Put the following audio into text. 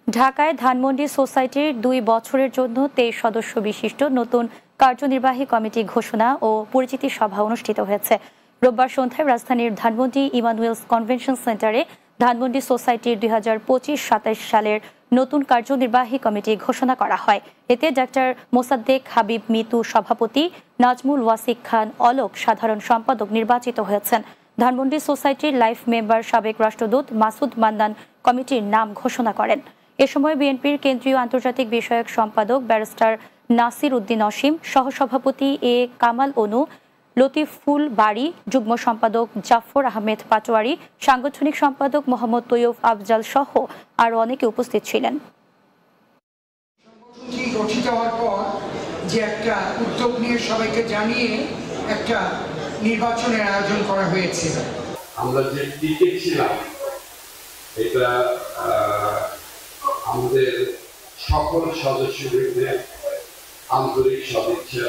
ঢাকায় ধানমন্ডি সোসাইটির ২ বছরের জন্য ২৩ সদস্য বিশিষ্ট নতুন কার্যনির্বাহী কমিটি ঘোষণা ও পরিচিতি সভা অনুষ্ঠিত হয়েছে। রোববার সন্ধ্যায় রাজধানীর ধানমন্ডি ইমানুয়েলস কনভেনশন সেন্টারে ধানমন্ডি সোসাইটির ২০২৫-২৭ সালের নতুন কার্যনির্বাহী কমিটি ঘোষণা করা হয়। এতে ডাক্তার মোসাদ্দেক হাবিব মিতু সভাপতি, নাজমুল ওয়াসিক খান অলোক সাধারণ সম্পাদক নির্বাচিত হয়েছেন। ধানমন্ডি সোসাইটির লাইফ মেম্বার সাবেক রাষ্ট্রদূত মাসুদ মান্নান কমিটির নাম ঘোষণা করেন। এ সময় বিএনপির কেন্দ্রীয় আন্তর্জাতিক বিষয়ক সম্পাদক ব্যারিস্টার নাসির উদ্দিন অসীম, সহসভাপতি এ কামাল অনু, লতিফুল বাড়ি, যুগ্ম সম্পাদক জাফর আহমেদ পাটোয়ারি, সাংগঠনিক সম্পাদক মোহাম্মদ তৈয়ব আফজাল সহ আরও অনেকে উপস্থিত ছিলেন। গঠিত হওয়ার পর যে একটা উদ্যোগ নিয়ে সবাইকে জানিয়ে একটা নির্বাচনের আয়োজন করা হয়েছে। আমরা যে টিকে ছিলাম এটা আমাদের সকল সদস্যদের আন্তরিক সদিচ্ছা